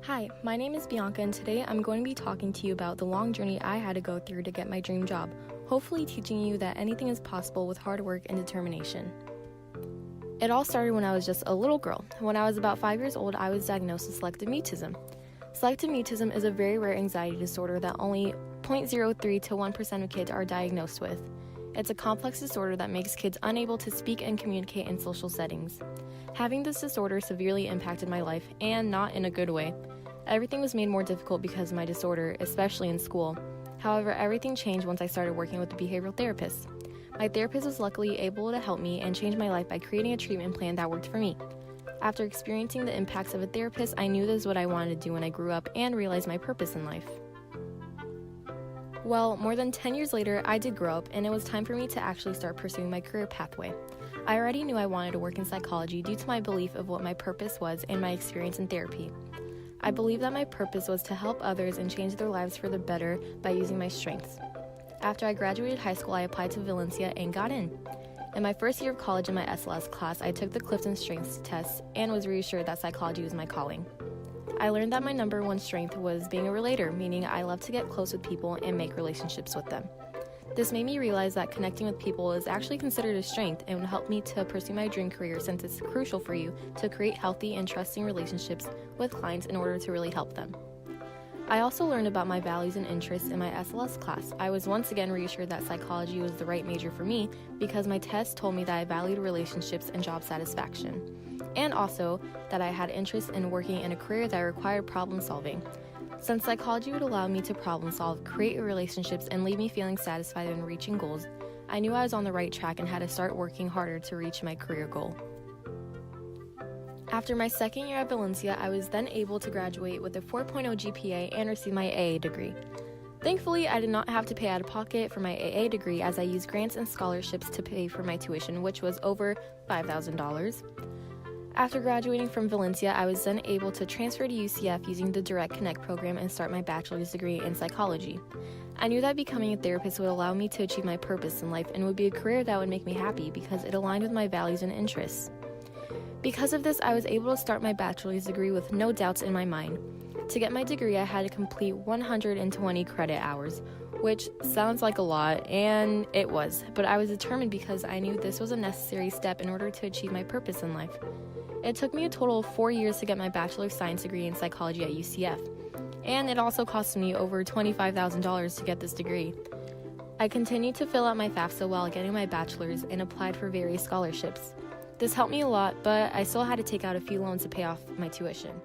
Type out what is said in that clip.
Hi, my name is Bianca, and today I'm going to be talking to you about the long journey I had to go through to get my dream job, hopefully teaching you that anything is possible with hard work and determination. It all started when I was just a little girl. When I was about 5 years old, I was diagnosed with selective mutism. Selective mutism is a very rare anxiety disorder that only 0.03 to 1% of kids are diagnosed with. It's a complex disorder that makes kids unable to speak and communicate in social settings. Having this disorder severely impacted my life, and not in a good way. Everything was made more difficult because of my disorder, especially in school. However, everything changed once I started working with a behavioral therapist. My therapist was luckily able to help me and change my life by creating a treatment plan that worked for me. After experiencing the impacts of a therapist, I knew this is what I wanted to do when I grew up and realized my purpose in life. Well, more than 10 years later, I did grow up, and it was time for me to actually start pursuing my career pathway. I already knew I wanted to work in psychology due to my belief of what my purpose was and my experience in therapy. I believed that my purpose was to help others and change their lives for the better by using my strengths. After I graduated high school, I applied to Valencia and got in. In my first year of college in my SLS class, I took the Clifton Strengths test and was reassured that psychology was my calling. I learned that my number one strength was being a relator, meaning I love to get close with people and make relationships with them. This made me realize that connecting with people is actually considered a strength and would help me to pursue my dream career, since it's crucial for you to create healthy and trusting relationships with clients in order to really help them. I also learned about my values and interests in my SLS class. I was once again reassured that psychology was the right major for me because my test told me that I valued relationships and job satisfaction, and also that I had interest in working in a career that required problem solving. Since psychology would allow me to problem solve, create relationships, and leave me feeling satisfied in reaching goals, I knew I was on the right track and had to start working harder to reach my career goal. After my second year at Valencia, I was then able to graduate with a 4.0 GPA and receive my AA degree. Thankfully, I did not have to pay out of pocket for my AA degree, as I used grants and scholarships to pay for my tuition, which was over $5,000. After graduating from Valencia, I was then able to transfer to UCF using the Direct Connect program and start my bachelor's degree in psychology. I knew that becoming a therapist would allow me to achieve my purpose in life and would be a career that would make me happy because it aligned with my values and interests. Because of this, I was able to start my bachelor's degree with no doubts in my mind. To get my degree, I had to complete 120 credit hours, which sounds like a lot, and it was, but I was determined because I knew this was a necessary step in order to achieve my purpose in life. It took me a total of 4 years to get my bachelor's science degree in psychology at UCF, and it also cost me over $25,000 to get this degree. I continued to fill out my FAFSA while getting my bachelor's and applied for various scholarships. This helped me a lot, but I still had to take out a few loans to pay off my tuition.